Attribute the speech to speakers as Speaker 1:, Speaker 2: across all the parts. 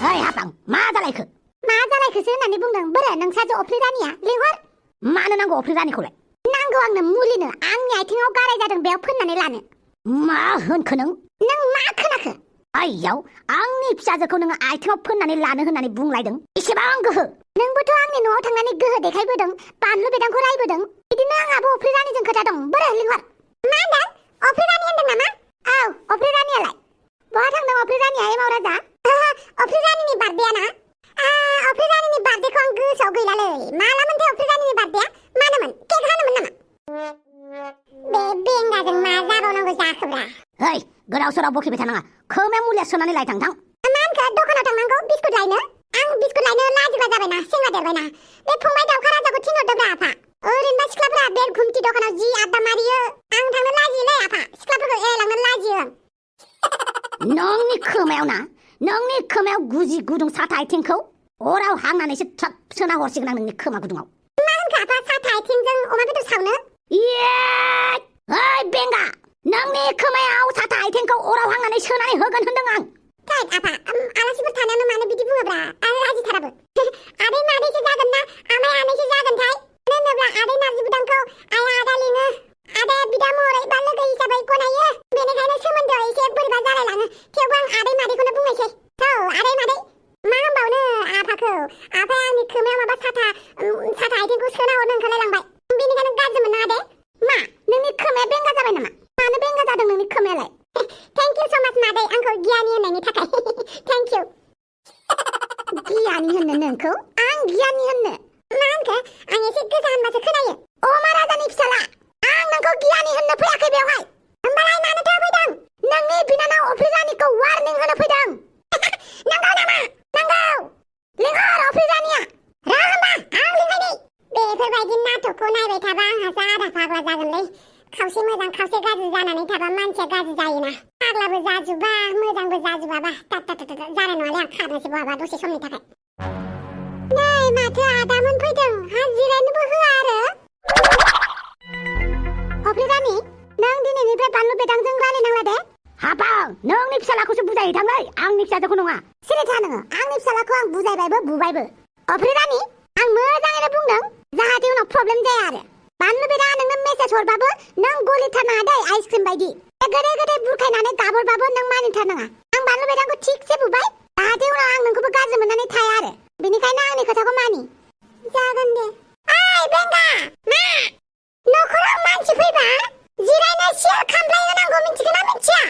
Speaker 1: ओइ हापां मा जालायखो?
Speaker 2: मा जालायखोसो होननानै बुंदों। बोरो नोंसाजो अफ्रि रानिया लिंहर।
Speaker 1: मानो नांगौ अफ्रि रानिखौलाय?
Speaker 2: नांगौ आंनो मुलिनो। आंनि आथिङाव गाराय जादों, बेयाव फोननानै लानो।
Speaker 1: मा होनखो नों?
Speaker 2: नों मा खोनाखो?
Speaker 1: आइयाव आंनि फिसाजोखौ नोङो आथिङाव फोननानै लानो होननानै बुंलायदों? एसेबां गोहो?
Speaker 2: नोंबोथ' आंनि न'आव थांनानै गोहो देखायबोदों, बानलु बेदांखौ रायबोदों। बिदिनो आंहाबो अफ्रि रानिजों खोथा दं। बोरो लिंहर। मा होनदों? अफ्रि रानि होनदों नामा? औ, अफ्रि रानियालाय बहा थांदों? अफ्रि रानिया एमाव राजा? अफ्रि रानिनि बार्थडेया ना? अफ्रि रानिनि बार्थडेखौ आं गोसोआव गैलालै। मालामोनथाय अफ्रि रानिनि बार्थडेया? मानोमोन? केक हानोमोन नामा? बे बेंगाजों मा जाबावनांगौ जाखोब्रा?
Speaker 1: ओइ गोदाव सोराव बखिबाय थानाङा। खोमायाव मुलिया सोनानै लाय थां।
Speaker 2: मा होनखो? दखानाव थांनांगौ बिस्कुट लायनो? आं बिस्कुट लायनो लाजिग्रा जाबायना, सेंग्रा देरबायना। बे फंबाय दाउखा राजाखौ थिनहरदोब्रा आफा। ओरैनोबा सिख्लाफोरा बे घुमथि दखानाव जि आड्डा मारियो। आं थांनो लाजियोलै आफा, सिख्लाफोरखौ एरायलांनो लाजियो आं।
Speaker 1: नोंनि खोमायाव ना, नोंनि खोमायाव गुजि गुदुं साथा आथिंखौ अराव हांनानैसो थ्राब सोना हरसिगोन आं नोंनि खोमा गुदुङाव।
Speaker 2: मा होनखो आफा? साथा आथिंजों अमा बेदर सावनो?
Speaker 1: ओइ बेंगा, नोंनि खोमायाव साथा आथिंखौ अराव हांनानै सोनानै होगोन होनदों आं।
Speaker 2: थैद आफा, आलासिफोर थानायावनो मानो बिदि बुङोब्रा? आं लाजिथाराबो। आदै मादैसो जागोन ना आमाय आनैसो जागोनथाय? मानो होनोब्ला आदै नारजि बुदांखौ आइया आदा लिङो। आदाया बिदा महरै बा लोगो हिसाबै गनायो। बेनिखायनो सोमोन्दोआव एसे बोरैबा जालायलाङो। थेवबो आं आदै मादैखौनो बुंनोसै। औ आदै मादै, मा होनबावनो आफाखौ? आफाया आंनि खोमायाव माबा साथा आथिंखौ सोना हरनो ओंखारलायलांबाय। बेनिखायनो गाज्रि मोननो आदै। मा नोंनि खोमाया बेंगा जाबाय नामा? मानो बेंगा जादों नोंनि खोमायालाय? थेंक इउ स' माच मादै, आंखौ गियानि होननायनि थाखाय। Thank you. गियानि होननो नोंखौ? आं गियानि होननो? मा होनखो? आं एसे गोसा होनबासो खोनायो। अमा राजानि फिसाला, आं नोंखौ गियानि होननो फैयाखै बेवहाय। होमबालाय मानोथो फैदों? नोंनि बिनानाव अफ्रि रानिखौ वार्निं होनो फैदों। नंगौ नामा? नंगौ। लिंहर अफ्रि रानिया। र' होमबा आं लिंहैनि। बेफोरबायदि नाटकखौ नायबाय थाबा आंहासो आधा फाग्ला जागोनलै। खावसे मोजां खावसे गाज्रि जानानै थाबा मानसिया गाज्रि जायोना। फाग्लाबो जाजोबा मोजांबो जाजोबाबा जानाय नङालै, आं खारनोसै बहाबा दसे समनि थाखाय। नै माथो आदामोन फैदों, जिरायनोबो होआ आरो। अफ्रि रानि, नों दिनैनिफ्राय बानलु बेदांजों रायलायनांला दे।
Speaker 1: हापां, नोंनि फिसालाखौसो बुजायहैथांलै, आंनि फिसाजोखौ नङा।
Speaker 2: सिरि था नोङो। आंनि फिसालाखौ आं बुजायबायबो बुबायबो। अफ्रि रानि, आं मोजाङैनो बुंदों, जाहाथे उनाव प्रब्लेम जाया आरो। बानलु बेदाङा नोंनो मेसेज हरबाबो नों गलिथारनाङा दै, आइसक्रिम बायदि। गोदै गोदै बुरखायनानै गाबहरबाबो नों मानिथारनाङा। आं बानलु बेदांखौ थिगसे बुबाय, जाहाथे उनाव आं नोंखौबो गाज्रि मोननानै थाया आरो। बेनिखायनो आंनि खोथाखौ मानि। जागोन दे। ओइ बेंगा, मा? न'खराव मानसि फैबा जिरायनो सियार खामफ्लाय होनांगौ, मिथिगोना मिथिया?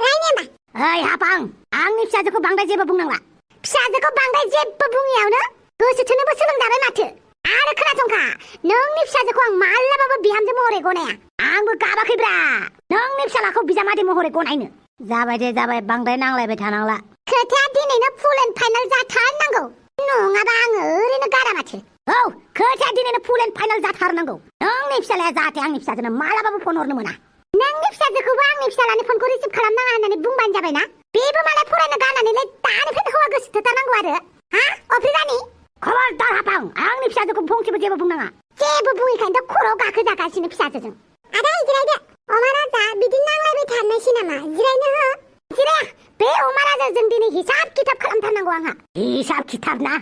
Speaker 2: रायनो होमबा।
Speaker 1: ओइ हापां, आंनि फिसाजोखौ बांद्राय जेबो बुंनांला।
Speaker 2: फिसाजोखौ बांद्राय जेबो बुङियावनो गोसो थोनोबो सोलोंजाबाय माथो। आरो खोनासंखा, नोंनि फिसाजोखौ आं मालाबाबो बिहामजो महरै गनाया।
Speaker 1: आंबो गाबाखैब्रा नोंनि फिसालाखौ बिजामादै महरै गनायनो। जाबाय दे जाबाय, बांद्राय नांलायबाय थानांला।
Speaker 2: खोथाया दिनैनो फुल एन्ड फाइनाल जाथारनांगौ, नङाबा आङो ओरैनो गारा माथो।
Speaker 1: औ, खोथाया दिनैनो फुल एन्ड फाइनाल जाथारनांगौ। नोंनि फिसालाया जाहाथे आंनि फिसाजोनो मालाबाबो फन हरनो मोना।
Speaker 2: नोंनि फिसाजोखौबो आंनि फिसालानि फनखौ रिसिभ खालामनाङा होननानै बुंबानो जाबायना। बेबो मालाय फरायनो गारनानैलाय दानिफ्रायनो हौवा गोसो थोथारनांगौ आरो। हा अफ्रि रानि?
Speaker 1: खबरदार हापां, आंनि फिसाजोखौ फंसेबो जेबो बुंनाङा।
Speaker 2: जेबो बुङिखायनोथ' खर'आव गाखोजागासिनो फिसाजोजों। आदा जिरायदो। अमा राजा, बिदि नांलायबाय थानोसै नामा? जिरायनो हो। जिराया। बे अमा राजाजों दिनै हिसाब खिथाब खालामथारनांगौ आंहा।
Speaker 1: हिसाब खिथाब ना?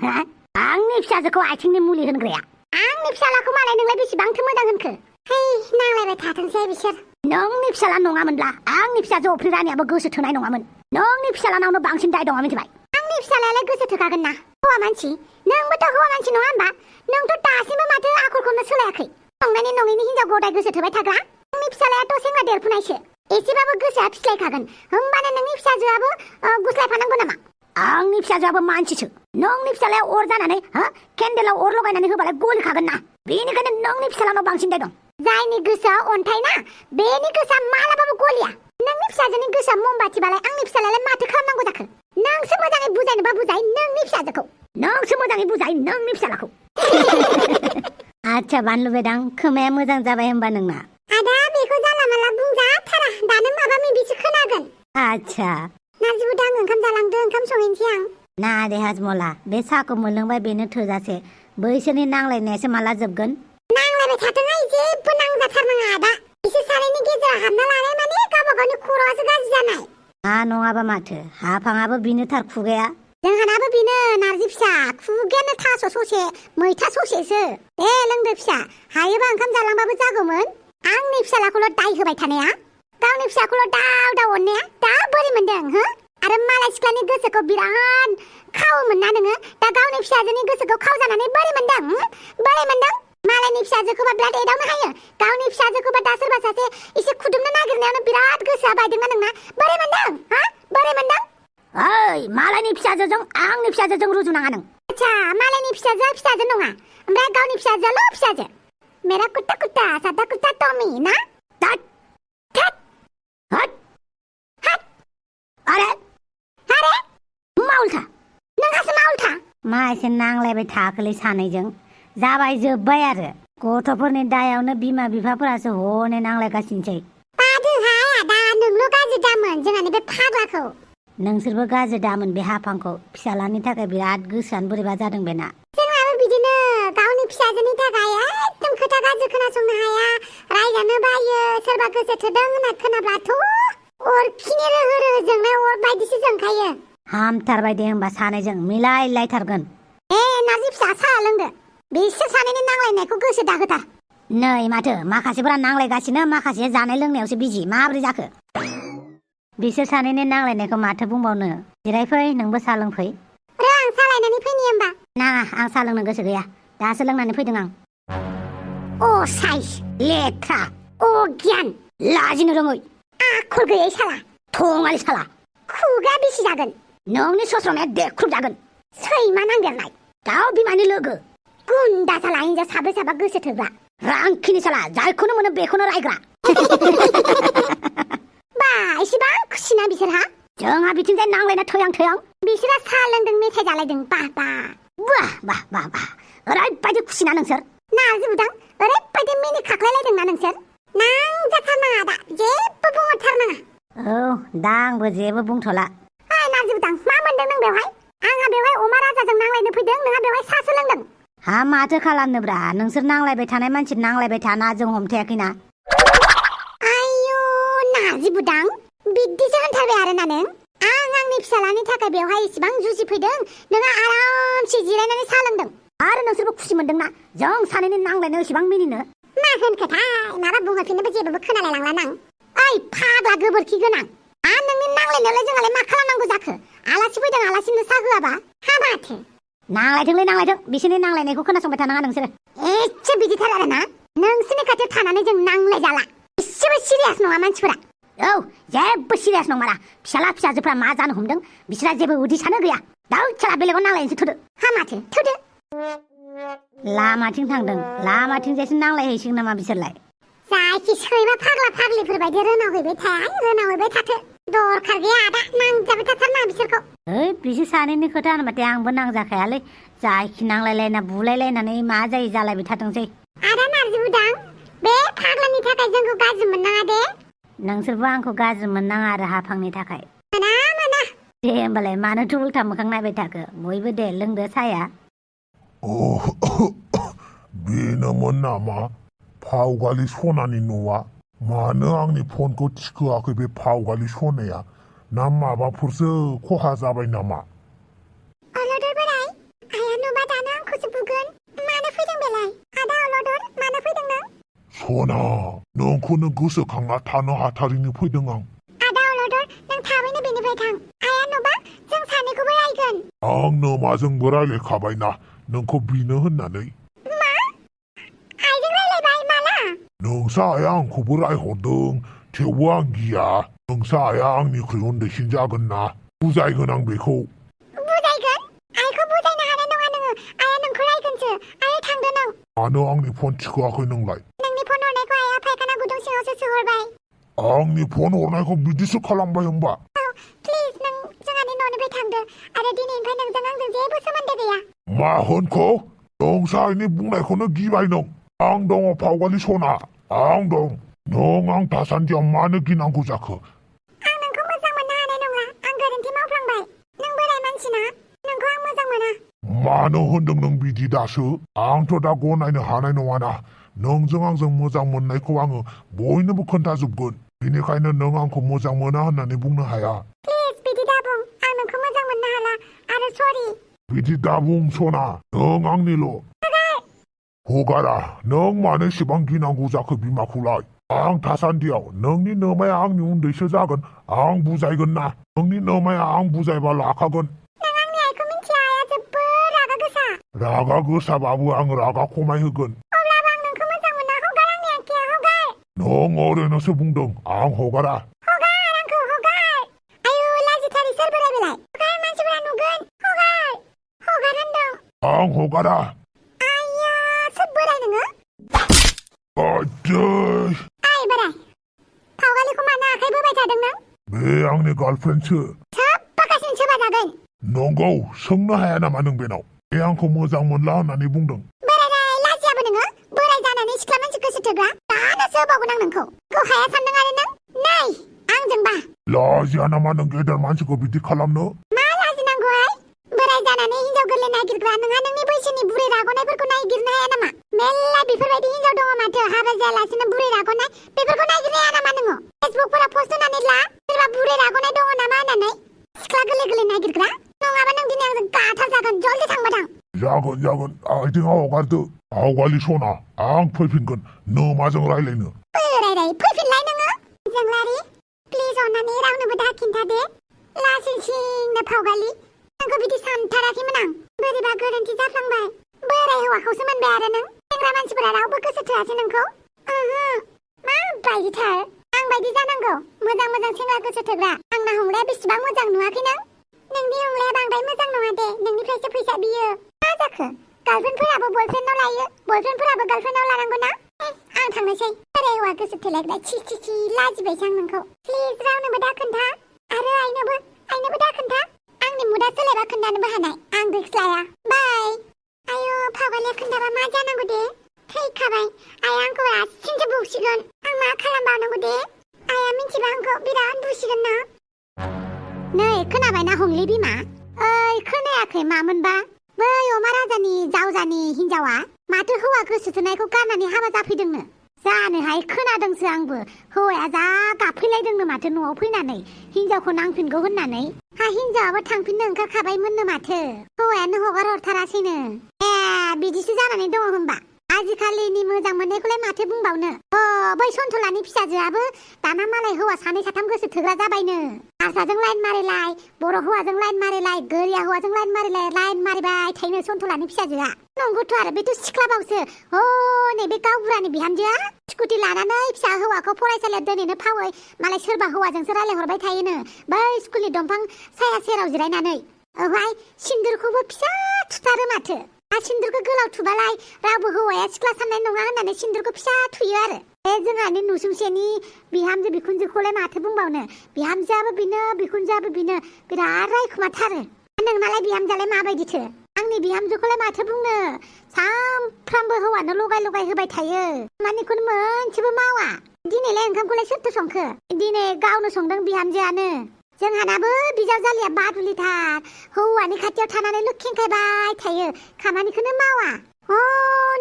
Speaker 1: आंनि फिसाजोखौ आथिंनि मुलि होनग्राया।
Speaker 2: आंनि फिसालाखौ मालाय नोंलाय बेसेबांथो मोजां होनखो? है नांलायबाय थाथोंसै बिसोर।
Speaker 1: नोंनि फिसाला नङामोनब्ला आंनि फिसाजो अफ्रि रानियाबो गोसो थोनाय नङामोन। नोंनि फिसालानावनो बांसिन दाय दङ, मिथिबाय?
Speaker 2: आंनि फिसालायालाय गोसो थोखागोन ना, हौवा मानसि। नोंबोथ' हौवा मानसि नङा होमबा? नोंथ' दासिमबो माथो आखलखौनो सोलायाखै। संनायनि नङैनि हिनजाव गदाय गोसो थोबाय थाग्रा। आंनि फिसालायाथ' सेंग्रा देरफुनायसो, एसेबाबो गोसोआ फिस्लायखागोन। होमबानो नोंनि फिसाजोआबो गुस्लायफानांगौ नामा?
Speaker 1: आंनि फिसाजोआबो मानसिसो। नोंनि फिसालाया अर जानानै केन्देलाव अर लगायनानै होबालाय गलिखागोन ना। बेनिखायनो नोंनि फिसालानाव बांसिन दाय दं।
Speaker 2: जायनि गोसोआ अन्थाइ ना, बेनि गोसोआ मालाबाबो गलिया। नोंनि फिसाजोनि गोसोआ ममबाथिबालाय आंनि फिसालायालाय माथो खालामनांगौ जाखो? नोंसो मोजाङै बुजायनोबा बुजाय नोंनि फिसाजोखौ।
Speaker 1: नोंसो मोजाङै बुजाय नोंनि फिसालाखौ। आच्छा बानलु बेदां, खोमाया मोजां जाबाय होमबा नोंना?
Speaker 2: आदा बेखौ जाला माला बुंजाथारा, दानो माबा माबिसो खोनागोन।
Speaker 1: आच्छा।
Speaker 2: नारजि बुदां, ओंखाम जालांदो, ओंखाम संहैनोसै आं।
Speaker 1: ना दे हाजमला, बे साहाखौ मोनलोंबाय बेनो थोजासे। बैसोरनि नांलायनायासो माला जोबगोन?
Speaker 2: नांलायबाय थाथोंहाय, जेबो नांजाथारनाङा आदा। बिसोर सानैनि गेजेराव हाबना लानाय माने गावबा गावनि खर'आसो गाज्रि जानाय।
Speaker 1: नङाबा माथो, हाफाङाबो बिनोथार खुगाया। जोंहानाबो बेनो नारजि फिसा खुगायानो थास' ससे मैथा ससेसो दे लोंदो फिसा हायोबा ओंखाम जालांबाबो जागौमोन आंनि फिसालाखौल' दाय होबाय थानाया गावनि फिसाखौल' दाव दाव अननाया दा बोरै मोनदों हो आरो मालाय सिख्लानि गोसोखौ बिराद खावोमोन ना नोङो दा गावनि फिसाजोनि गोसोखौ खावजानानै बोरै मोनदों बोरै मोनदों मालायनि फिसाजोखौबा बिराद एदावनो हायो गावनि फिसाजोखौबा दा सोरबा सासे एसे खुदुमनो नागिरनायावनो बिराद गोसोआ बायदोंना नोंना बोरै मोनदों हा बोरै मोनदों ओइ मालायनि फिसाजोजों आंनि फिसाजोजों रुजुनाङा नों आच्छा मालायनि फिसाजोआ फिसाजो नङा ओमफ्राय गावनि फिसाजोल' फिसाजो मेरा कुत्ता कुत्ता सादा कुत्ता टमी ना tat tat hat hat अरे माउलथा नोंहासो माउलथा मा एसे नांलायबाय थाखोलै सानैजों जाबाय जोब्बाय आरो गथ'फोरनि दायावनो बिमा बिफाफोरासो हनै नांलायगासिनोसै
Speaker 2: बादोहाय दा नोंल' गाज्रि दामोन जोंहानि बे फाग्लाखौ
Speaker 1: नोंसोरबो गाज्रि दामोन बे हाफांखौ फिसालानि थाखाय बिराद गोसोआनो बोरैबा जादों बेना
Speaker 2: जोंहाबो बिदिनो गावनि फिसाजोनि थाखाय एकदम खोथा गाज्रि खोनासंनो हाया रायजानो बायो सोरबा गोसो थोदों होनना खोनाब्लाथ' अरखिनि रोहो रोहो जोंनाय अर बायदिसो जोंखायो
Speaker 1: हामथारबाय दे होमबा सानैजों मिलायलायथारगोन नारजि फिसा साहा लोंदो बिसोर सानैनि नांलायनायखौ गोसो दाहोथार नै माथो माखासेफोरा नांलायगासिनो माखासे जानाय लोंनायावसो बिजि माबोरै जाखो बिसोर सानैनि नांलायनायखौ माथो बुंबावनो जिरायफै नोंबो साहा लोंफै
Speaker 2: आं साहा लायनानै फैनि होमबा
Speaker 1: नाङा आं साहा लोंनो गोसो गैया दासो लोंनानै फैदों आं असाइस लेथ्रा अगियान लाजिनो रोङै
Speaker 2: आखल गैयै साला
Speaker 1: थङालि साला
Speaker 2: खुगा बेसे जागोन
Speaker 1: नोंनि सस्रमाया देख्रुब जागोन
Speaker 2: सैमा नांदेरनाय
Speaker 1: दाउ बिमानि लोगो
Speaker 2: गुन्दा साला हिन्जाव साब्रै साबा गोसो थोग्रा
Speaker 1: रांखिनि साला जायखौनो मोनो बेखौनो रायग्रा
Speaker 2: बा एसेबां खुसिना बिसोरहा
Speaker 1: जोंहा बिथिंजाय नांलायना थैहां थैहां
Speaker 2: बिसोरा साहा लोंदों मेथाइ जालायदों बाह
Speaker 1: बाह ओरैबायदि खुसिना नोंसोर
Speaker 2: नारजि बुदां ओरैबायदि मिनि खाख्लायलायदोंना नोंसोर नांजाथारनाङा दा जेबो बुंहरथारनाङा
Speaker 1: औ दा आंबो जेबो बुंथ'ला
Speaker 2: नारजि बुदां मा मोनदों नों बेवहाय आंहा बेवहाय अमा राजाजों नांलायनो फैदों नोंहा बेवहाय साहासो लोंदों
Speaker 1: हा माथो खालामनोब्रा नोंसोर नांलायबाय थानाय मानसि नांलायबाय थाना जों हमथायाखैना
Speaker 2: आयु नारजि बुदां बिदिसो होनथारबाय आरोना नों आंनि फिसालानि थाखाय बेवहाय इसिबां जुजिफैदों नोंहा आरामसे जिरायनानै साहा लोंदों
Speaker 1: आरो नोंसोरबो खुसि मोनदोंना जों सानैनि नांलायनायाव इसिबां मिनिनो
Speaker 2: मा होनखोथाय माबा बुंहरफिननोबो जेबो खोनालायलांला नां ओइ फाग्ला गोबोरखि गोनां नोंनि नांलायनायावलाय जोंहालाय मा खालामनांगौ जाखो आलासि फैदों आलासिनो साहा होआबा हाबाथो
Speaker 1: नांलायथोंलै नांलायथों बिसोरनि नांलायनायखौ खोनासंबाय थानाङा नोंसोरो
Speaker 2: एसे बिदिथार आरोना नोंसोरनि खाथियाव थानानै जों नांलाय जाला एसेबो सिरियास नङा मानसिफोरा
Speaker 1: औ जेबो सिरियास नंमारा फिसाला फिसाजोफ्रा मा जानो हमदों बिसोरा जेबो उदिसानो गैया दाउ फिसाला बेलेगाव नांलायनोसो थोदो
Speaker 2: हामाथो थोदो
Speaker 1: लामाथिं थांदों लामाथिंजायसो नांलायहैसिगोन नामा बिसोरलाय
Speaker 2: जायखि सैमा फाग्ला फाग्लिफोर बायदि रोनावहैबाय थाथो दरखार गैया आदा नांजाबाय थाथारनाङा बिसोरखौ
Speaker 1: ओइ बिसोर सानैनि खोथा होनबाथाय आंबो नांजाखायालै जायखि नांलायलायना बुलायलायनानै मा जायो जालायबाय थाथोंसै
Speaker 2: आदा नारजि बुदां बे फाग्लानि थाखाय जोंखौ गाज्रि मोननाङा दे
Speaker 1: नोंसोरबो आंखौ गाज्रि मोननाङा आरो हाफांनि थाखाय
Speaker 2: मोना
Speaker 1: दे होमबालाय मानोथो उल्था मोखां नायबाय थाखो बयबो दे लोंदो साया
Speaker 3: बेनोमोन नामा फावगालि सनानि न'आ मानो आंनि फनखौ थिखोआखै बे फावगालि सनाया ना माबाफोरसो खहा जाबाय नामा
Speaker 2: अलदर बोराय आया नुबा दानो आंखौसो बुगोन मानो फैदों बेलाय आदा अलदर मानो फैदों नों
Speaker 3: सना नोंखौनो गोसोखांना थानो हाथारैनो फैदों आं
Speaker 2: आदा अलदर नों थाबैनो बेनिफ्राय थां आया नुबा जों सानैखौबो रायगोन
Speaker 3: आं नोमाजोंबो रायलायखाबायना नोंखौ बिनो होननानै
Speaker 2: मा आइजों रायलायबाय माला
Speaker 3: नोंसा आइया आंखौबो रायहरदों थेवबो आं गिया नोंसा आइया आंनिख्रुइ उन्दैसिन जागोन ना बुजायगोन आं बेखौ
Speaker 2: बुजायगोन आइखौ बुजायनो हानाय नङा नोङो आइया नोंखौ रायगोनसो आइ थांदो नों
Speaker 3: मानो आंनि फन थिखोआखै नोंलाय
Speaker 2: नोंनि फन हरनायखौ आइया फायखाना गुदुं सिङावसो सोहरबाय
Speaker 3: आंनि फन हरनायखौ बिदिसो खालामबाय होमबा
Speaker 2: प्लिज नों जोंहानि न'निफ्राय थांदो आरो दिनैनिफ्राय नोंजों आंजों जेबो सोमोन्दो गैया
Speaker 3: मा होनखो नोंसा आइनि बुंनायखौनो गिबाय नों आं दङ फावगालि सना आं दं नों आं थासान्दियाव मानो गिनांगौ जाखो
Speaker 2: आं नोंखौ मोजां मोननो हानाय नंला आं गोरोन्थि मावफ्लांबाय नों बोराय मानसिना नोंखौ आं मोजां मोना
Speaker 3: मानो होनदों नों बिदि दासो आंथ' दा गनायनो हानाय नङाना नोंजों आंजों मोजां मोननायखौ आङो बयनोबो खोन्थाजोबगोन बेनिखायनो नों आंखौ मोजां मोना होननानै बुंनो हाया
Speaker 2: प्लिज बिदि दाबुं आं नोंखौ मोजां मोननो हाला आरो सरि
Speaker 3: बिदि दाबुं सना नों आंनिल' हगारा नों मानो एसेबां गिनांगौ जाखो बिमाखौलाय आं थासान्दियाव नोंनि नोमाया आंनि उन्दैसो जागोन आं बुजायगोन ना नोंनि नोमाया आं बुजायबा लाखागोन
Speaker 2: नों आंनि आइखौ मिन्थिया आइया जोबोद रागा गोसा
Speaker 3: रागा गोसाबाबो आं रागा खमायहोगोन
Speaker 2: अब्लाबो आं नोंखौ मोजां मोना हगार आंनि आइखौ हगार
Speaker 3: नों ओरैनोसो बुंदों आं हगारा
Speaker 2: हगार आंखौ हगार आयु लाजिथारि सोर बोराय बेलाय हगार मानसिफोरा नुगोन हगार हगार होनदों
Speaker 3: आं हगारा
Speaker 2: आइया सोर बोराय नोङो
Speaker 3: आदै
Speaker 2: ओइ बोराय फावगालिखौ मानो आखाइ बोबाय थादों नों
Speaker 3: बे आंनि गार्लफ्रेन्डसो
Speaker 2: सोबबागासिनो सोबा जागोन
Speaker 3: नंगौ सोंनो हाया नामा नों बेनाव बे आंखौ मोजां मोनला होननानै बुंदों
Speaker 2: बोराय लाजियाबो नोङो बोराय जानानै सिख्ला मानसि गोसो थोग्रा दानो सोबावगोन आं नोंखौ हाया सानदों आरो नों नै आंजोंबा
Speaker 3: लाजिया नामा नों गेदेर मानसिखौ बिदि खालामनो
Speaker 2: मा लाजिनांगौहाय बोराय जानानै हिनजाव गोरलै नागिरग्रा नोंहा नोंनि बैसोनि बुरै राग'नायफोरखौ नागिरनो हाया नामा मेल्ला बेफोरबायदि हिनजाव दङ माथो हाबा जायालासिनो बुरै राग'नाय बेफोरखौ नागिरनो हाया नामा नोङो फेसबुकफोराव पस्ट होनानै ला सोरबा बुरै राग'नाय दङ नामा होननानै सिख्ला गोरलै गोरलै नागिरग्रा नङाबा नों दिनै आंजों गाथा जागोन जल्दि थांबा थां
Speaker 3: जागोन आथिङाव हगारदो आवगालि सना आं फैफिनगोन नोमाजों रायलायनो
Speaker 2: बोराय फैफिनलाय नोङो जोंलारि प्लिज अननानै रावनोबो दा खिन्थादे लासिंसिंनो फावगालि नोंखौ बिदि सानथाराखैमोन आं बोरैबा गोरोन्थि जाफ्लांबाय बोराय हौवाखौसो मोनबाय आरो नों सेंग्रा मानसिफोरा रावबो गोसो थोआसै नोंखौ माबायदिथार आंबायदि जानांगौ मोजां मोजां सेंग्रा गोसो थोग्रा आंना हंलाया बेसेबां मोजां नुवाखै नों नोंनि हंलाया बांद्राय मोजां नङा दे नोंनिफ्रायसो फैसा बियो मा जाखो गार्लफ्रेन्डफोराबो बयफ्रेन्डनाव लायो बयफ्रेन्डफोराबो गार्लफ्रेन्डनाव लानांगौ ना आं थांनोसै बोराय हौवा गोसो थोलायग्रा छी लाजिबायसो आं नोंखौ प्लिज रावनोबो दा खोन्था आरो आइनोबो दा खोन्था आंनि मुदा सोलायबा खोन्थानोबो हानाय आं रिक्स लाया बाय आयु फावगालिया खोन्थाबा मा जानांगौ दे थैखाबाय आइया आंखौ रासिनसो बुसिगोन आं मा खालामबावनांगौ दे आइया मिन्थिबा आंखौ बिराद बुसिगोन ना
Speaker 1: नै खोनाबायना हंलि बिमा ओइ खोनायाखै मामोनबा बै अमा राजानि जावजानि हिनजावा माथो हौवा गोसो थोनायखौ गारनानै हाबा जाफैदोंनो जानोहाय खोनादोंसो आंबो हौवाया जा गाबफैलायदोंनो माथो न'आव फैनानै हिनजावखौ नांफिनगौ होननानै हिनजावाबो थांफिननो ओंखारखाबायमोननो माथो हौवायानो हगार हरथारासैनो बिदिसो जानानै दङ होनबा आजिखालिनि मोजां मोननायखौलाय माथो बुंबावनो बै सन्थलानि फिसाजोआबो दाना मालाय हौवा सानै साथाम गोसो थोग्रा जाबायनो हारसाजों लाइन मारिलाय बर' हौवाजों लाइन मारिलाय गोरिया हौवाजों लाइन मारिबाय थायोनो सन्थलानि फिसाजोआ नंगौथ' आरो बेथ' सिख्लाबावसो नैबे गावबुरानि बिहामजोआ स्कुटि लानानै फिसा हौवाखौ फरायसालियाव दोनहैनो फावै मालाय सोरबा हौवाजोंसो रायलायहरबाय थायोनो बै स्कुलनि दंफां साया सेराव जिरायनानै सिन्दुरखौबो फिसा थुथारो माथो सिन्दुरखौ गोलाव थुबालाय रावबो हौवाया सिख्ला साननाय नङा होननानै सिन्दुरखौ फिसा थुयो आरो बे जोंहानि नुसुंसेनि बिहामजो बिखुनजोखौलाय माथो बुंबावनो बिहामजोआबो बिनो बिखुनजोआबो बिनो बिराद रायखुमाथारो नोंनालाय बिहामजोआलाय माबायदिथो आंनि बिहामजोखौलाय माथो बुंनो सामफ्रामबो हौवानो लगाय होबाय थायो खामानिखौनो मोनसेबो मावा दिनैलाय ओंखामखौलाय सोरथो संखो दिनै गावनो संदों बिहामजोआनो जोंहानाबो बिजावजालिया बादुलिथार हौवानि खाथियाव थानानैल' खेंखायबाय थायो खामानिखौनो मावा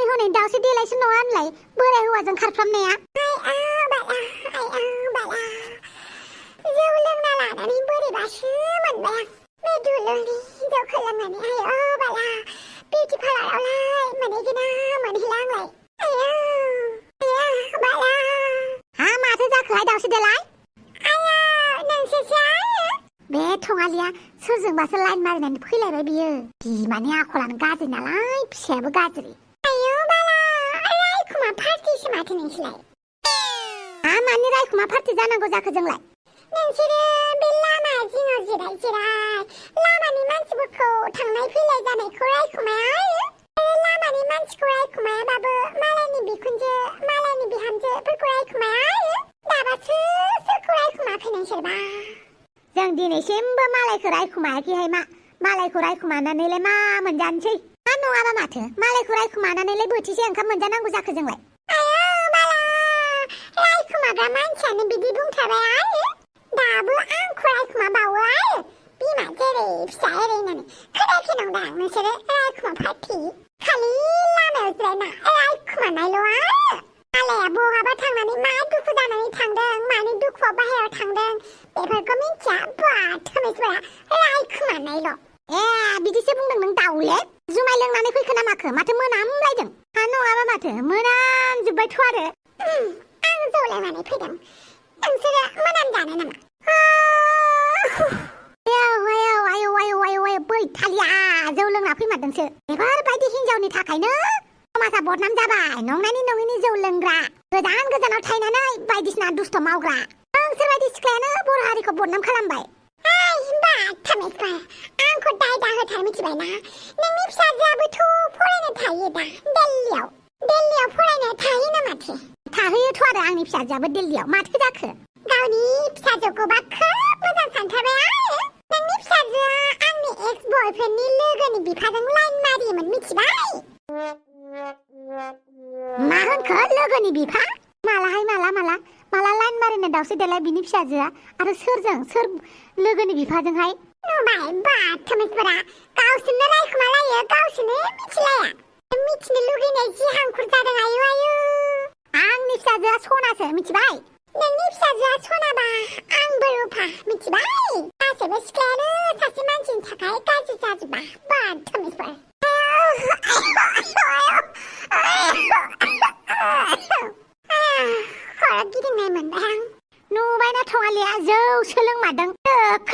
Speaker 1: हनै दाउसो देलायसो नङा होनलाय बोराय हौवाजों खारफ्रामनाया
Speaker 2: जौ लोंना लानानै बोरैबासो मोनबाय आं बे दुलुरनि जौ खालामनानै बाला बिउटि पार्लारावलाय मोनहैगोना मोनहैला आंलाय बाला
Speaker 1: माथो जाखोहाय दाउसो देलाय बे थङालिया सोरजोंबासो लाइन मारिनानै फैलायबाय बियो बिमानि आखलानो गाज्रि नालाय फिसायाबो गाज्रि
Speaker 2: बाला रायखुमा पार्टिसो माथो नोंसोरलाय
Speaker 1: मानि रायखुमा पार्टि जानांगौ जाखो जोंलाय
Speaker 2: नोंसोरो बे लामा जिङाव जिराय लामानि मानसिफोरखौ थांनाय फैलाय जानायखौ रायखुमाया लामानि मानसिखौ रायखुमायाबाबो मालायनि बिखुनजो मालायनि बिहामजोफोरखौ रायखुमाया दाबासो सोरखौ रायखुमाखै नोंसोरबा
Speaker 1: जों दिनैसिमबो मालायखौ रायखुमायाखैहाय मालायखौ रायखुमानानैलाय मा मोनजानोसै नङाबा माथो मालायखौ रायखुमानानैलाय बोथिसे ओंखाम मोनजानांगौ जाखो जोंलाय
Speaker 2: बाला रायखुमाग्रा मानसियानो बिदि बुंथारबाय दाबो आंखौ रायखुमाबावो बिमा जेरै फिसा एरै होननानै खोनायाखै नंदां नोंसोरो रायखुमा पार्टि खालि लामायाव जिरायना रायखुमानायल' मालाया बहाबा थांनानै मा दुखु जानानै थांदों मानि दुखुआव बाहेरायाव थांदों बेफोरखौ मिथिया बाथोमेसफोरा रायखोमानायल'
Speaker 1: बिदिसो बुंदों नों दाउले जुमाय लोंनानै फैखो ना माखो माथो मोनामलायदों हा नङाबा माथो मोनामजोब्बायथ' आरो
Speaker 2: आं जौ लोंनानै फैदों नोंसोरो मोनामजानो नामा
Speaker 1: बैथालिया जौ लोंना फैमारदोंसो बेफोरबायदि हिनजावनि थाखायनो समाजा बदनाम जाबाय नंनायनि नङैनि जौ लोंग्रा गोजान गोजानाव थायनानै बायदिसिना दुस्थ' मावग्रा नोंसोरबायदि सिख्लायानो बर' हारिखौ बदनाम खालामबाय
Speaker 2: बाथोमेसफोर आंखौ दाय दाहोथार मिथिबायना नोंनि फिसाजोआबोथ' फरायनो थायो दा दिल्लीयाव फरायनो थायोनो माथो
Speaker 1: थाहैयोथ' आरो आंनि फिसाजोआबो दिल्लीयाव माथो जाखो
Speaker 2: गावनि फिसाजोखौबा खोब मोजां सानथारबाय आरो नोंनि फिसाजोआ आंनि एक्स बयफ्रेन्डनि लोगोनि बिफाजों लाइन मारियोमोन मिथिबाय
Speaker 1: मा होनखो लोगोनि बिफा मालाहाय माला लाइन मारिनो दावसो देलाय बिनि फिसाजोआ आरो सोर लोगोनि बिफाजोंहाय
Speaker 2: नुबाय बाथोमेसफोरा गावसोरनो रायखोमालायो गावसोरनो मिथिलाया मिथिनो लुगैनाय जि हांखुर जादों आयु
Speaker 1: आंनि फिसाजोआ सनासो मिथिबाय
Speaker 2: नोंनि फिसाजोआ सनाबा आंबो रुफा मिथिबाय गासैबो सिख्लायानो सासे मानसिनि थाखाय गाज्रि जाजोबा बाथोमेसफोर खर' गिदिंनाय मोनबाय आं
Speaker 1: नुबायना थङालिया जौ सोलोंमारदों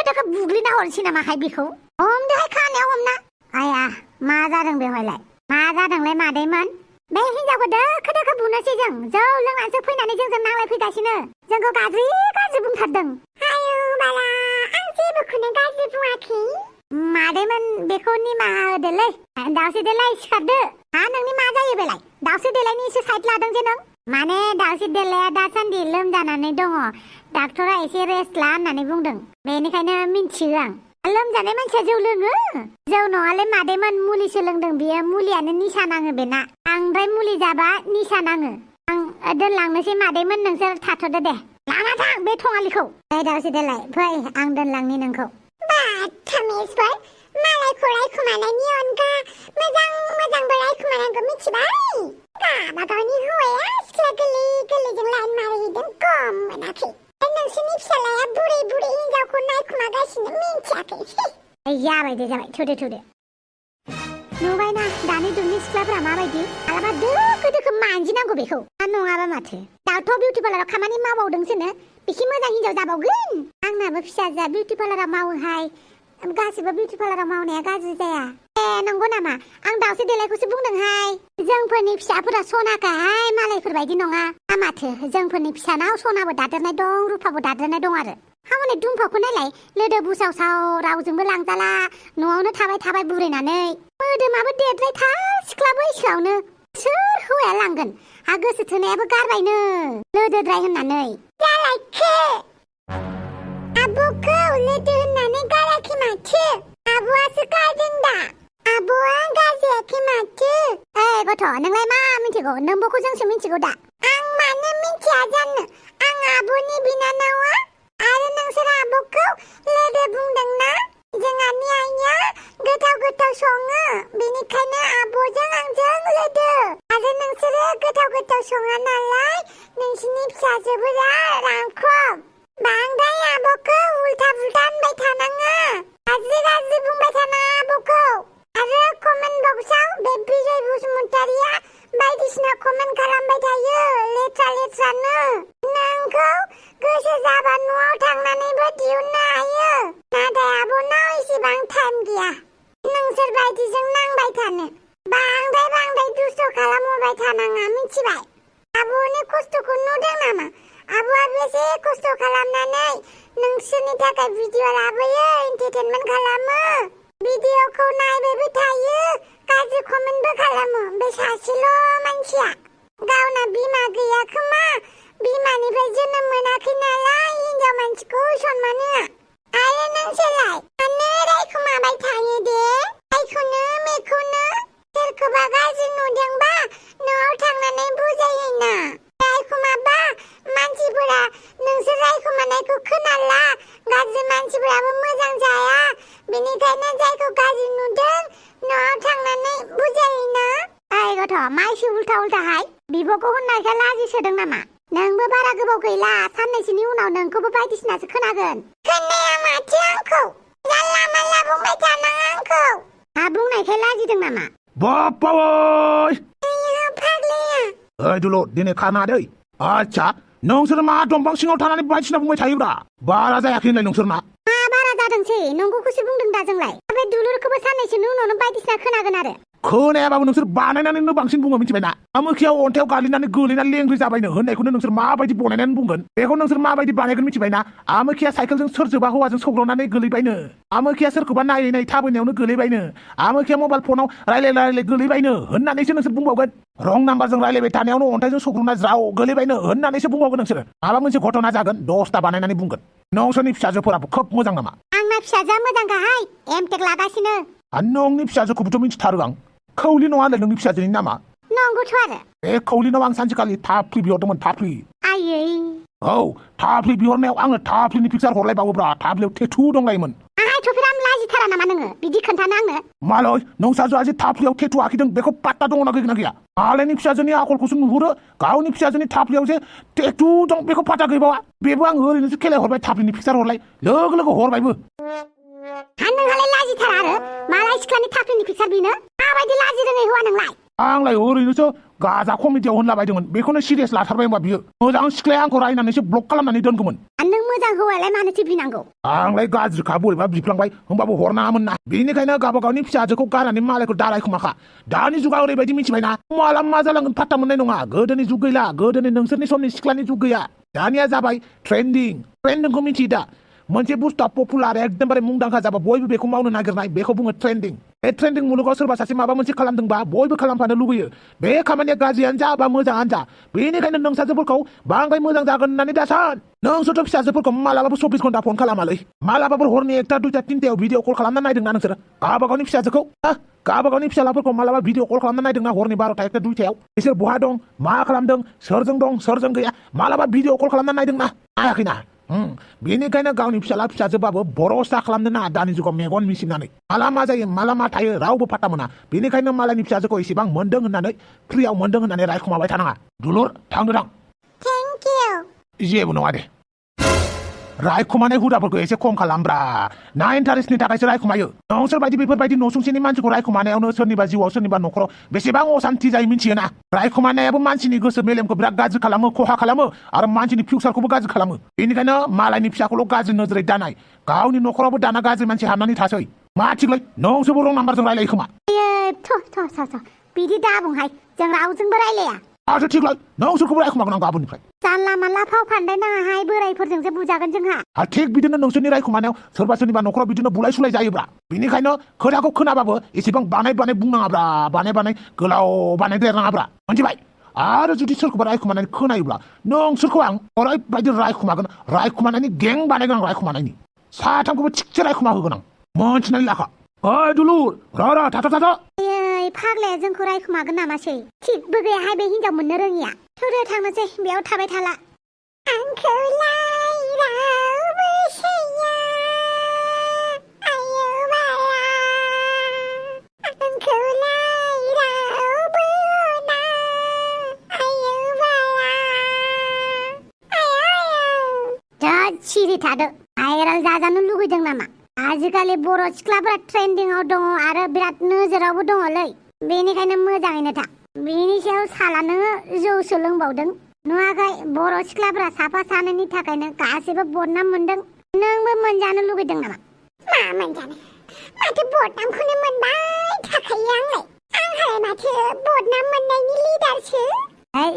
Speaker 1: दोखो बुग्लिना हरसै नामाहाय बेखौ हमदोहाय खानायाव हमना आया मा जादों बेवहायलाय मा जादोंलाय मादैमोन बे हिनजावखौ दोखो बुनोसै जों जौ लोंनानैसो फैनानै जोंजों नांलायफैगासिनो जोंखौ गाज्रि बुंथारदों
Speaker 2: आयु बाला आं जेबोखौनो गाज्रि बुङाखै
Speaker 1: मादैमोन बेखौ निमाहा होदोलै दावसे देलाय सिखारदो हा नोंनि मा जायो बेलाय दावसे देलायनि एसे साइड लादों जे नों माने दावसे देलाया दासान्दि लोमजानानै दङ डाक्टरा एसे रेस्ट ला होननानै बुंदों बेनिखायनो मिन्थियो आं लोमजानाय मानसिया जौ लोङो जौ नङालै मादैमोन मुलिसो लोंदों बियो मुलियानो निसा नाङो बेना बांद्राय मुलि जाबा निसा नाङो आं दोनलांनोसै मादैमोन नोंसोर थाथ'दो दे लाना थां बे थङालिखौ दावसे देलाय फै आं दोनलांनि नोंखौ
Speaker 2: बाथोमेसफोर मालायखौ रायखोमानायनि अनगा मोजांबो रायखोमानांगौ मिथिबाय गावबागावनि हौवाया सिख्ला गोरलैजों लाइन मारिहैदों गम मोनाखै नोंसोरनि फिसालाया बुरै हिनजावखौ नायखोमागासिनो मिन्थियाखै
Speaker 1: जाबाय थुदो नुबायना दानि जुगनि सिख्लाफोरा माबायदि मालाबा दोखो मानजिनांगौ बेखौ नङाबा माथो दाथ' बिउटि पार्लाराव खामानि मावबावदोंसोनो बिखि मोजां हिनजाव जाबावगोन आंनाबो फिसाजोआ बिउटि पार्लाराव मावोहाय गासिबो बिउटि पार्लाराव मावनाया गाज्रि जाया नंगौ नामा आं दावसे देलायखौसो बुंदोंहाय जोंफोरनि फिसाफोरा सनाखाहाय मालायफोरबायदि नङा माथो जोंफोरनि फिसानाव सनाबो दादेरनाय दं रुफाबो दादेरनाय दं आरो हामोनै दुमफावखौ नायलाय लोदो बुसावसाव रावजोंबो लांजाला न'आवनो थाबाय बुरैनानै मोदोमाबो देरद्रायथार सिख्ला बैसोआवनो सोर हौवाया लांगोन हा गोसो थोनायाबो गारबायनो लोदोद्राय होननानै
Speaker 2: जालायखो आब'खौ लोदो होननानै गाराखै माथो आब'आसो गारदों दा आब'आ गारजायाखै माथो
Speaker 1: गथ' नोंलाय मा मिथिगौ नोंबोखौ जोंसो मिथिगौ दा
Speaker 2: आं मानो मिथिया जानो आं आब'नि बिनानावा आरो नोंसोर आब'खौ लोदो बुंदोंना जोंहानि आइया गोथाव सङो बेनिखायनो आब'जों आंजों लोदो आरो नोंसोरो गोथाव सङा नालाय नोंसिनि फिसाजोफोरा रांख्रब बांद्राय आब'खौ उल्था होनबाय थानाङा गाज्रि बुंबाय थानाङा आब'खौ आरो कमेन्ट बक्सआव बे बिजय बसुमतारिया बायदिसिना कमेन्ट खालामबाय थायो लेथ्रानो नोंखौ गोसो जाबा न'आव थांनानैबो दिहुननो हायो नाथाय आब'नाव एसेबां टाइम गैया नोंसोर बायदिजों नांबाय थानो बांद्राय दुस्थ' खालामहरबाय थानाङा मिथिबाय आब'नि खस्थ'खौ नुदों नामा आब'आ बेसे खस्थ' खालामनानै नोंसोरनि थाखाय भिडिअ लाबोयो एन्टारटेनमेन्ट खालामो भिडिअखौ नायबायबो थायो गाज्रि कमेन्टबो खालामो बे सासेल' मानसिया गावना बिमा गैया खोमा बिमानिफ्राय जोनोम मोनाखै नालाय हिनजाव मानसिखौ सनमान होआ आरो नोंसोरलाय मानो रायखोमाबाय थायो दे आइखौनो मेखौनो सोरखौबा गाज्रि नुदोंबा न'आव थांनानै बुजायहैना रायखोमाबा मानसिफोरा नोंसोर रायखोमानायखौ खोनाला गाज्रि मानसिफोराबो मोजां जाया बेनिखायनो जायखौ गाज्रि नुदों न'आव थांनानै बुजायहैना
Speaker 1: गथ' मा एसे उल्था हाय बिब'खौ होननायखाय लाजिसोदों नामा नोंबो बारा गोबाव गैला साननैसोनि उनाव नोंखौबो बायदिसिनासो खोनागोन
Speaker 2: खोनाया माथो आंखौ जानला मानला बुंबाय थानाङा आंखौ
Speaker 1: हा बुंनायखाय लाजिदों नामा
Speaker 4: बाप्पा ओइ
Speaker 2: आया फाग्लिया
Speaker 4: ओइ दुलुर दिनै खाना दै आच्छा नोंसोर मा दंफां सिङाव थानानै बायदिसिना बुंबाय थायोब्रा बारा जायाखै होनलाय नोंसोरना
Speaker 1: मा बारा जादोंसै नंगौखौसो बुंदों दा जोंलाय बे दुलुरखौबो साननैसोनि उनावनो बायदिसिना खोनागोन आरो
Speaker 4: खोनायाबाबो नोंसोर बानायनानैनो बांसिन बुङो मिथिबायना आमोखियाव अन्थायाव गालिनानै गोलैनानै लेंग्रि जाबायनो होननायखौनो नोंसोर माबायदि बनायनानै बुंगोन बेखौ नोंसोर माबायदि बानायगोन मिथिबायना आमोखिया साइकेलजों सोरजोंबा हौवाजों सौग्रावनानै गोलैबायनो आमोखिया सोरखौबा नायै नायै थाबायनायावनो गोलैबायनो आमोखिया मबाइल फनाव रायलाय गोलैबायनो होननानैसो नोंसोर बुंबावगोन रं नाम्बारजों रायलायबाय थानायावनो अन्थाइजों सौग्रावना ज्राव गोलैबायनो होननानैसो बुंबावगोन नोंसोर माबा मोनसे घटना जागोन 10टा बानायनानै बुंगोन नोंसोरनि फिसाजोफोराबो खोब मोजां नामा
Speaker 1: आंना फिसाजोआ मोजांखाहाय एमटेक लागासिनो
Speaker 4: नोंनि फिसाजोखौबोथ' मिथिथारो आं खौलि नङा होनलाय नोंनि फिसाजोनि नामा
Speaker 1: नंगौथ' आरो
Speaker 4: बे खौलिनाव आं सानसेखालि थाफ्लि बिहरदोंमोन थाफ्लि
Speaker 1: आयै
Speaker 4: औ थाफ्लि बिहरनायाव आङो थाफ्लिनि पिक्सार हरलायबावोब्रा थाफ्लियाव टेटु दंलायोमोन
Speaker 1: आहाय थफिराम लाजिथारा नामा नोङो बिदि खोन्थानो आंनो
Speaker 4: मालै नोंसाजोआ जे थाफ्लियाव टेटु आखिदों बेखौ पात्ता दङना गैगोना गैया मालायनि फिसाजोनि आखलखौसो नुहुरो गावनि फिसाजोनि थाफ्लियाव जे टेटु दं बेखौ पात्ता गैबावा बेबो आं ओरैनोसो खेलाय हरबाय थाफ्लिनि पिक्सार हरलाय लोगो लोगो हरबायबो
Speaker 1: हा नोंहालाय लाजिथारा आरो मालाय सिख्लानि थाफ्लिनि पिक्सार बिनो माबायदि लाजि रोङै हौवा नोंलाय
Speaker 4: आंलाय ओरैनोसो गाजा कमेडियाव होनलाबायदोंमोन बेखौनो सिरियास लाथारबाय होनबा बियो मोजां सिख्लाया आंखौ रायनानैसो ब्लक खालामनानै दोनगौमोन
Speaker 1: नों मोजां हौवालाय मानोथो बिनांगौ
Speaker 4: आंलाय गाज्रिखा बोरैबा बिफ्लांबाय होमबाबो हरनाङामोन ना बेनिखायनो गावबा गावनि फिसाजोखौ गारनानै मालायखौ दारायखुमाखा दानि जुगा ओरैबायदि मिथिबायना माला मा जालांगोन फात्ता मोननाय नङा गोदोनि जुग गैला गोदोनि नोंसोरनि समनि सिख्लानि जुग गैया दानिया जाबाय ट्रेन्डिंखौ मिथियो दा मोनसे बुस्थुआ पपुलार एकदमबारे मुंदांखा जाबा बयबो बेखौ मावनो नागिरनाय बेखौ बुङो ट्रेन्डिं बे ट्रेन्डिं मुलुगाव सोरबा सासे माबा मोनसे खालामदोंबा बयबो खालामफानो लुबैयो बे खामानिया गाज्रियानो जा बा मोजाङानो जा बेनिखायनो नोंसाजोफोरखौ बांद्राय मोजां जागोन होननानै दा सान नोंसोरथ' फिसाजोफोरखौ मालाबाबो 24 घन्टा फन खालामालै मालाबाबो हरनि 1टा 2टा 3टायाव भिडिअ कल खालामना नायदोंना नोंसोर गावबा गावनि फिसाजोखौ गावबा गावनि फिसालाफोरखौ मालाबा भिडिअ कल खालामना नायदोंना हरनि 12टा 1टा 2टायाव बिसोर बहा दं मा खालामदों सोरजों दं सोरजों गैया मालाबा भिडिअ कल खालामना नायदोंना नायाखैना बेनिखायनो गावनि फिसाला फिसाजोबाबो भरसा खालामनो नाङा दानि जुगाव मेगन मिसिनानै माला मा जायो माला मा थायो रावबो फात्ता मोना बेनिखायनो मालायनि फिसाजोखौ एसेबां मोनदों होननानै फ्रियाव मोनदों होननानै रायखुमाबाय थानाङा दुलुर थांदों
Speaker 2: थेंक इउ
Speaker 4: जेबो नङा दे रायखुमानाय हुदाफोरखौ एसे खम खालामब्रा ना इन्टारेस्टनि थाखायसो रायखुमायो नोंसोर बायदि बेफोरबायदि नसुंसेनि मानसिखौ रायखुमानायावनो सोरनिबा जिउआव सोरनिबा न'खराव बेसेबां असान्ति जायो मिथियोना रायखुमानायाबो मानसिनि गोसो मेलेमखौ बिराद गाज्रि खालामो खहा खालामो आरो मानसिनि फिउचारखौबो गाज्रि खालामो बेनिखायनो मालायनि फिसाखौल' गाज्रि नोजोरै दानाय गावनि न'खरावबो दाना गाज्रि मानसि हाबनानै थासै मा थिगलै नोंसोरबो रं नाम्बारजों रायलायो खोमा
Speaker 1: बिदि दाबुंहाय जों रावजोंबो रायलाया
Speaker 4: आरो थिगलै नोंसोरखौबो रायखुमागोन आं गाबोननिफ्राय
Speaker 1: जानला मानला फाव फान्दाय नाङाहाय बोरायफोरजोंसो बुजागोन जोंहा
Speaker 4: आरो थिग बिदिनो नोंसोरनि रायखुमानायाव सोरबा सोरनिबा न'खराव बिदिनो बुलाय सुलाय जायोब्रा बेनिखायनो खोथाखौ खोनाबाबो एसेबां बानाय बुंनाङाब्रा बानाय गोलाव बानायदेरनाङाब्रा मिथिबाय आरो जुदि सोरखौबा रायखुमानानै खोनायोब्ला नोंसोरखौ आं ओरैबायदि रायखुमानायनि गें बानायगोन आं रायखुमानायनि साथामखौबो थिगसे रायखुमा होगोन आं मोनथिनानै लाखा ओइ दुलुर र' थाथ'
Speaker 1: फाग्लाया जोंखौ रायखुमागोन नामासै थिगबो गैयाहाय बे हिनजाव मोननो रोङिया थौदो थांनोसै बेयाव थाबाय थाला
Speaker 2: आंखौलाय रावबो सैया आयौ बाला आंखौलाय रावबो अना आयौ बाला
Speaker 1: जा सिरि थादो भाइरेल जाजानो लुगैदों नामा आजिखालि बर' सिख्लाफोरा ट्रेन्डिंआव दङ आरो बिराद नोजोरावबो दङलै बेनिखायनो मोजाङैनो था बेनि सायाव साला नोङो जौसो लोंबावदों नुवाखै बर' सिख्लाफोरा साफा सानैनि थाखायनो गासैबो बदनाम मोनदों नोंबो मोनजानो लुगैदों नामा
Speaker 2: मा मोनजानो माथो बदनामखौनो मोनबाय थाखायो आंहालाय माथो बदनाम मोननायनि लिडारसो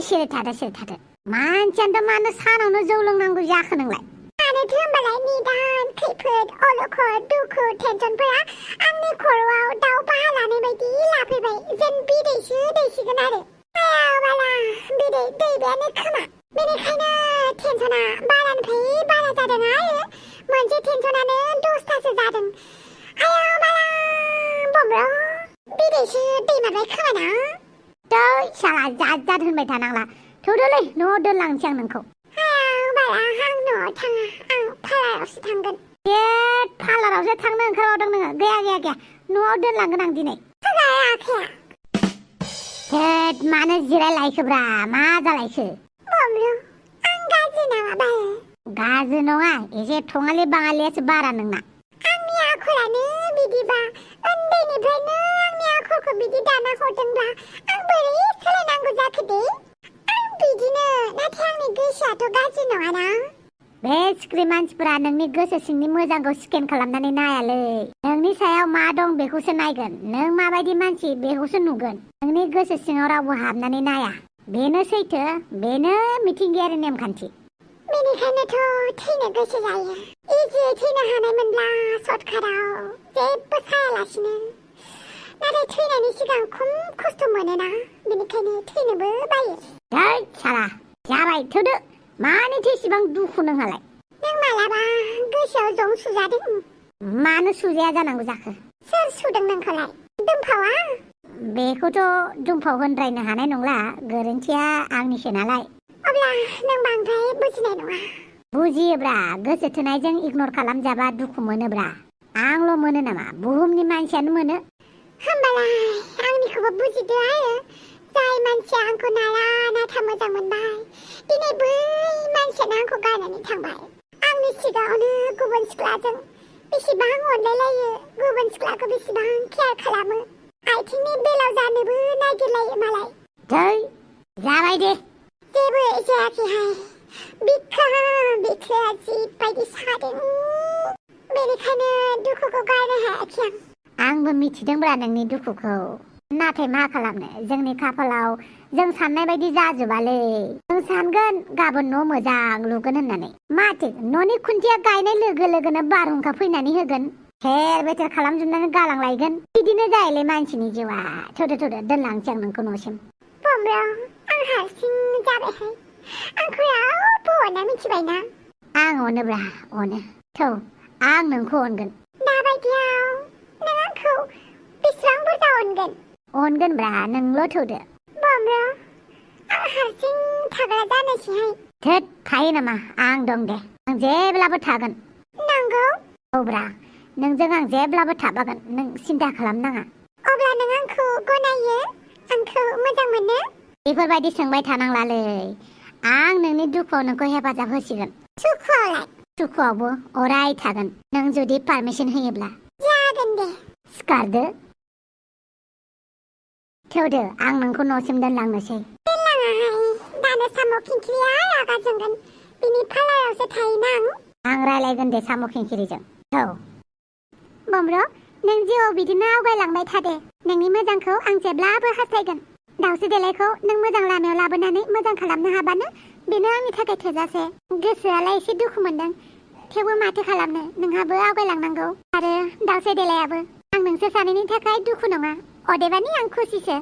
Speaker 1: सिरि थादो मानसियानोथ' मानो सानावनो जौ लोंनांगौ जाखो नोंलाय
Speaker 2: मानोथो होमबालाय निदान खैफोद अलखद दुखु टेनसनफोरा आंनि खर'आव दाउ बाहा लानाय बायदि लाफैबाय जेन बिदैसो दैसिगोन आरो आयाव बाला बिदै दैबायानो खोमा बेनिखायनो टेनसना बारानिफ्राय बारा जादों आरो मोनसे टेनसनानो 10टासो जादों आयाव बाला बम्ब्र बिदैसो दैमारबाय खोमाना
Speaker 1: दै साला जाद होनबाय थानांला थौदोलै न'आव दोनलांसै आं नोंखौ
Speaker 2: आं न'आव थाङा आं पार्लारावसो थांगोन
Speaker 1: पार्लारावसो थांनो ओंखारबावदों नोङो गैया न'आव दोनलांगोन आं दिनै मानो जिरायलायखोब्रा मा जालायखो
Speaker 2: बम्ब्रु गाज्रि नामा बाल?
Speaker 1: गाज्रि नङा एसे थङालि बाङालियासो बारा नोंना
Speaker 2: आंनि आखलानो बिदिबा उन्दैनिफ्रायनो आंनि आखलखौ बिदि दाना हरदोंब्ला आं बोरै सोलायनांगौ जाखो दे? आं बिदिनो नाथाय आंनि गोसोआथ' गाज्रि नङाना?
Speaker 1: बे सिख्रि मानसिफोरा नोंनि गोसो सिंनि मोजांखौ स्केन खालामनानै नायालै नोंनि सायाव मा दं बेखौसो नायगोन नों माबायदि मानसि बेखौसो नुगोन नोंनि गोसो सिङाव रावबो हाबनानै नाया बेनो सैथो बेनो मिथिंगायारि नेमखान्थि
Speaker 2: बेनिखायनोथ' थैनो गोसो जायो इजियै थैनो हानायमोनब्ला सर्टकाटाव जेबो सायालासिनो नाथाय थैनायनि सिगां खम खस्थ' मोनोना बेनिखायनो थैनोबो बायो
Speaker 1: दै साला जाबाय थोदो मानो एसेबां दुखु नोंहालाय
Speaker 2: नों मालाबा गोसोआव जं सुजादों
Speaker 1: मानो सुजाया जानांगौ जाखो
Speaker 2: सोर सुदों नोंखौलाय दुमफावा
Speaker 1: बेखौथ' दुमफाव होनद्रायनो हानाय नंला गोरोन्थिया आंनिसो नालाय
Speaker 2: अब्ला नों बांद्राय बुजिनाय नङा
Speaker 1: बुजियोब्रा गोसो थोनायजों इगनर खालामजाबा दुखु मोनोब्रा आंल' मोनो नामा बुहुमनि मानसियानो मोनो
Speaker 2: होमबालाय आंनिखौबो बुजिदो आरो जाय मानसिया आंखौ नारा नाथा मोजां मोनबाय दिनै बै मानसियानो आंखौ गारनानै थांबाय आंनि सिगाङावनो गुबुन सिख्लाजों बेसेबां अनलायलायो गुबुन सिख्लाखौ बेसेबां केयार खालामो आथिंनि बेलाव जानोबो नागिरलायो मालाय
Speaker 1: दै जाबाय दे
Speaker 2: जेबो जायाखैहाय बिखाया जिबायदि सादों बेनिखायनो दुखुखौ गारनो हायाखै
Speaker 1: आंबो मिथिदोंब्रा नोंनि दुखुखौ नाथाय मा खालामनो जोंनि खाफालाव जों साननाय बायदि जाजोबालै जों सानगोन गाबोन न' मोजां लुगोन होननानै माथो न'नि खुन्थिया गायनाय लोगो लोगोनो बारहुंखा फैनानै होगोन थेर बेथेर खालामजोबनानै गालांलायगोन बिदिनो जायोलै मानसिनि जिउआ थोदो दोनलांसै आं नोंखौ न'सिम
Speaker 2: बमब्रा आं हारसिं जाबायहाय आंखौ रावबो अना मिथिबायना
Speaker 1: आं अनोब्रा अनो थौ आं नोंखौ अनगोन
Speaker 2: दाबायदियाव नों आंखौ बेसेबां बुरजा
Speaker 1: अनगोनब्रा नोंल' थौदो
Speaker 2: बमब्रा आं हारसिं थाग्रा जानोसैहाय
Speaker 1: थोद थायो नामा आं दं दे आं जेब्लाबो थागोन
Speaker 2: नंगौ
Speaker 1: औब्रा नोंजों आं जेब्लाबो थाफागोन नों सिन्था खालामनाङा
Speaker 2: अब्ला नों आंखौ गनायो आंखौ मोजां मोनो
Speaker 1: बेफोरबायदि सोंबाय थानांलालै आं नोंनि दुखुआव नोंखौ हेफाजाब होसिगोन सुखुआवबो अराय थागोन नों जुदि पारमिसन होयोब्ला
Speaker 2: जागोन दे
Speaker 1: सिखारदो थौदो आं नोंखौ न'सिम दोनलांनोसै
Speaker 2: दोनलाङाहाय दानो साम' खिंख्रिया रागा जोंगोन बिनि पार्लारावसो थायोना
Speaker 1: आं रायलायगोन दे साम' खिंखिरिजों थौ बमब्र नों जिउआव बिदिनो आवगायलांबाय थादे नोंनि मोजांखौ आं जेब्लाबो हास्थायगोन दाउस्रि देलायखौ नों मोजां लामायाव लाबोनानै मोजां खालामनो हाबानो बेनो आंनि थाखाय थोजासे गोसोआलाय एसे दुखु मोनदों थेवबो माथो खालामनो नोंहाबो आवगायलांनांगौ आरो दाउस्रि देलायाबो आं नोंसोर सानैनि थाखाय दुखु नङा अदेबानि आं खुसिसो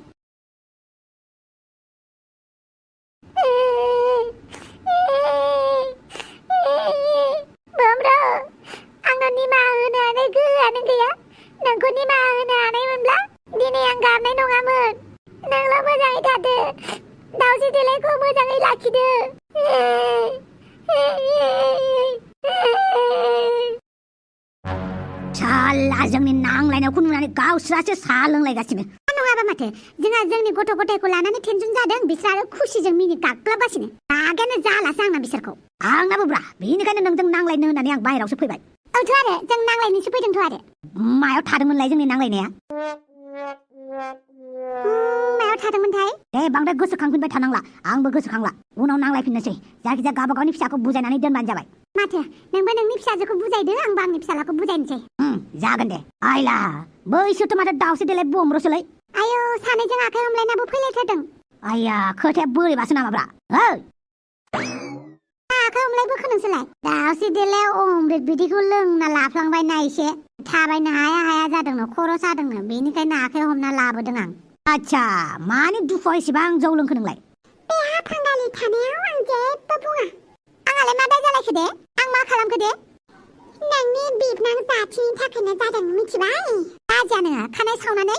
Speaker 1: बमब्र आंनाव निमाहा होनो हानाय गोहोआनो गैया नोंखौ निमाहा होनो हानायमोनब्ला दिनै आं गारनाय नङामोन नोंल' मोजाङै थादो दाउस्रि देलायखौ मोजाङै लाखिदो साला जोंनि नांलायनायखौ नुनानै गावस्रासो साहा लोंलायगासिनो नङाबा माथो जोंहा जोंनि गथ' गथायखौ लानानै टेनसन जादों बिसोर आरो खुसिजों मिनि गाग्लाबगासिनो रागायानो जालासो आंना बिसोरखौ आंनाबो ब्रा बेनिखायनो नोंजों नांलायनो होननानै आं बाहेरावसो फैबाय औथ' आरो जों नांलायनोसो फैदोंथ' आरो मायाव थादोंमोनलाय जोंनि नांलायनाया मायाव थादोंमोनथाय दे बांद्राय गोसोखांफिनबाय थानांला आंबो गोसोखांला उनाव नांलायफिननोसै जायखिजाया गावबा गावनि फिसाखौ बुजायनानै दोनबानो जाबाय माथो नोंबो नोंनि फिसाजोखौ बुजायदो आंबो आंनि फिसालाखौ बुजायनोसै जागोन दे आइला बैसोरथ' माथो दाउस्रि देलाय बमब्रसोलाय आयौ सानैजों आखाइ हमलायनाबो फैलायथारदों आइया खोथाया बोरैबासो नामाब्रा आखाइ हमलाय बोखो नोंसोरलाय दाउस्रि देलाय अमृत बिदिखौ लोंना लाफ्लांबाय ना एसे थाबायनो हाया जादोंनो खर' सादोंनो बेनिखायनो आखाइ हमना लाबोदों आं आच्छा मानि दुखुआव एसेबां जौ लोंखो नोंलाय
Speaker 2: बे हाफांगालि थानायाव आं जेबो बुङा
Speaker 1: आंहालाय मा दाय जालायखो दे आं मा खालामखो दे
Speaker 2: नोंनि बिबनां जाथिनि थाखायनो जादों मिथिबाय
Speaker 1: राजाया नोङो खानाय सावनानै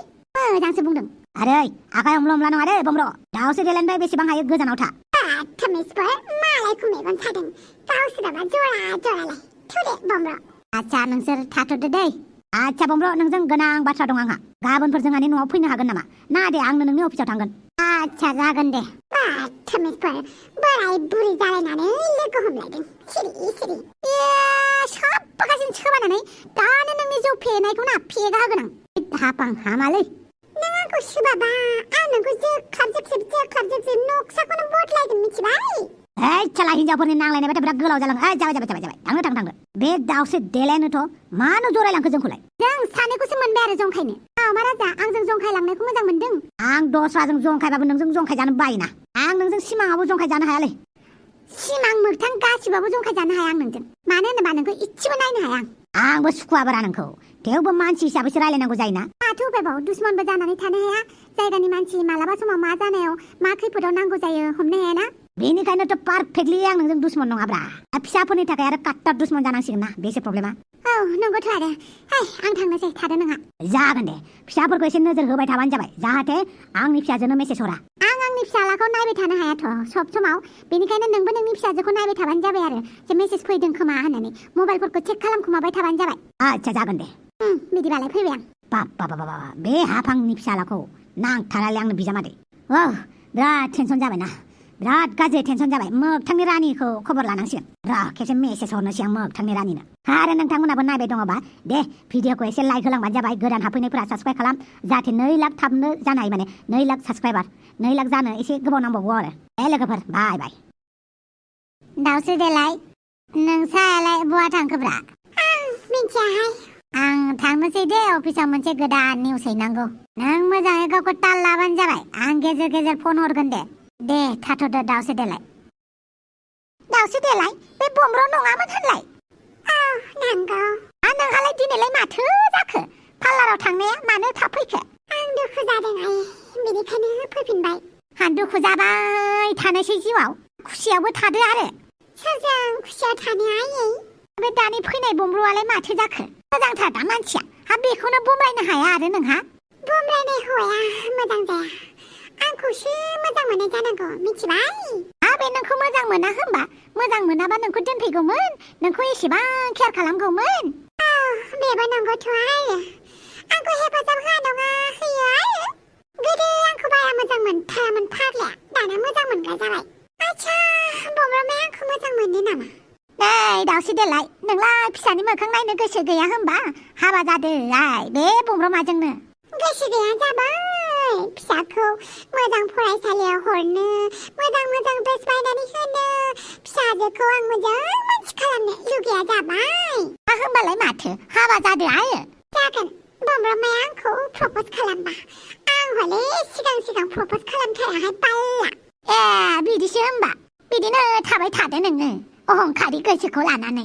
Speaker 1: मोजांसो बुंदों आरै आखाइ हमला नङा दे बमब्र दाउस्रि देलायनिफ्राय बेसेबां हायो गोजानाव था
Speaker 2: थमेसफोर मालायखौ मेगन सादों गावसोराबा जरा जरालाय थुदे बमब्र
Speaker 1: आच्छा नोंसोर थाथ'दो दै आच्छा बमब्र नोंजों गोनां बाथ्रा दं आंहा गाबोनफोर जोंहानि न'आव फैनो हागोन नामा ना दे आंनो नोंनि अफिसाव थांगोन आच्छा जागोन दे
Speaker 2: बाथोमिसफोर बोराय बुरि जालायनानै लोगो हमलायदों सिरि
Speaker 1: सबगासिनो सोबानानै दानो नोंनि जौ फेनायखौ ना फेगा होगोन आं हापां हामालै
Speaker 2: नों आंखौ सोबाबा आं नोंखौ जोख्लाबजोबसै नक्साखौनो बदलायगोन मिथिबाय
Speaker 1: चाला हिन्जावफोरनि नांलायनाय बिराद गोलाव जालाङो जाबाय थांनो बे दाउसो देलायनोथ' मानो जरायलांखो जोंखौलाय
Speaker 2: जों सानैखौसो मोनबाय आरो जंखायनो मा राजा आंजों जंखायलांनायखौ मोजां मोनदों
Speaker 1: आं दस्राजों जंखायबाबो नोंजों जंखाय जानो बायोना आं नोंजों सिमाङावबो जंखाय जानो हायालै
Speaker 2: सिमां मोगथां गासिबाबो जंखाय जानो हाया आं नोंजों मानो होनोबा नोंखौ इसेबो नायनो हाया
Speaker 1: आंबो सुखुवाबारा नोंखौ थेवबो मानसि हिसाबैसो रायलायनांगौ जायोना
Speaker 2: माथो उपायबाव दुश्मनबो जानानै थानो हाया जायगानि मानसि मालाबा समाव मा जानायाव मा खैफोदाव नांगौ जायो हमनो हायाना
Speaker 1: बेनिखायनोथ' पारफेक्टलि आं नोंजों दुश्मन नङाब्रा फिसाफोरनि थाखाय आरो काट्टार दुश्मन जानांसिगोन ना बेसो प्रब्लेमा
Speaker 2: औ नंगौथ' आरो आं थांनोसै थादो नोंहा
Speaker 1: जागोन दे फिसाफोरखौ एसे नोजोर होबाय थाबानो जाबाय जाहाथे आंनि फिसाजोनो मेसेज हरा
Speaker 2: आं आंनि फिसालाखौ नायबाय थानो हायाथ' सब समाव बेनिखायनो नोंबो नोंनि फिसाजोखौ नायबाय थाबानो जाबाय आरो जे मेसेज फैदों खोमा होननानै मबाइलफोरखौ चेक खालामखुमाबाय थाबानो जाबाय
Speaker 1: आच्छा जागोन दे
Speaker 2: बिदिबालाय फैबाय आं
Speaker 1: बाबा बे हाफांनि फिसालाखौ नांथारालै आंनो बिजामादै बिराद टेनसन जाबायना बिराद गाज्रि टेनसन जाबाय मोगथांनि रानिखौ खबर लानांसिगोन खेबसे मेसेज हरनोसै आं मोगथांनि रानिनो आरो नोंथांमोनाबो नायबाय दङबा दे भिडिअखौ एसे लाइक होलांबानो जाबाय गोदान हाबफैनायफोरा साबसक्राइब खालाम जाहाथे 2 लाख थाबनो जानो हायो माने 2 लाख साबसक्राइबार 2 लाख जानो एसे गोबाव नांबावगौ आरो लोगोफोर बाय
Speaker 2: दाउसो देलाय नोंसालाय बहा थांखोब्रा आं मिन्थियाहाय
Speaker 1: आं थांनोसै दे अफिसाव मोनसे गोदान निउस हैनांगौ नों मोजाङै गावखौ ताल लाबानो जाबाय आं गेजेर गेजेर फन हरगोन दे थाथ'दो दाउसो देलाय बे बमब्र नङामोन होनलाय
Speaker 2: नंगौ
Speaker 1: नोंहालाय दिनैलाय माथो जाखो पार्लाराव थांनाया मानो थाब फैखो
Speaker 2: आं दुखु जादों आइ बेनिखायनो फैफिनबाय
Speaker 1: दुखु जाबाय थानोसै जिउआव खुसियावबो थादो आरो
Speaker 2: सोरजों खुसियाव थानो आयै
Speaker 1: बे दानि फैनाय बमब्रआलाय माथो जाखो मोजांथार दा मानसिया बेखौनो बमब्रायनो हाया आरो नोंहा
Speaker 2: बमब्रायनाय हौवाया मोजां जाया आंखौसो मोजां मोनो जानांगौ मिथिबाय
Speaker 1: बे नोंखौ मोजां मोना होनबा मोजां मोनाबा नोंखौ दोनफैगौमोन नोंखौ एसेबां केयार खालामगौमोन
Speaker 2: बेबो नंगौथ' आरो आंखौ हेफाजाब होआ नङा होयो आरो गोदो आंखौ बारा मोजां मोनथारामोन फाग्लाया दाना मोजां मोनग्रा जाबाय आच्छा बमब्रामाया आंखौ मोजां मोनो नामा
Speaker 1: नै दाउसो देलाय नोंलाय फिसानि मोखां नायनो गोसो गैया होनबा हाबा जादो बे बमब्रमाजोंनो
Speaker 2: गोसो गैया जाबाय फिसाखौ मोजां फरायसालियाव हरनो मोजां ड्रेस बायनानै होनो फिसाजोखौ आं मोजां मानसि खालामनो लुगैया जाबाय
Speaker 1: होनबालाय माथो हाबा जादो
Speaker 2: जागोन बमब्रमाया आंखौ प्रप'ज खालामबा आं हले सिगां प्रप'ज खालामथाराहाय बाल्ला
Speaker 1: बिदिसो होनबा बिदिनो थाबाय थादो नोङो अहंखारि गोसोखौ लानानै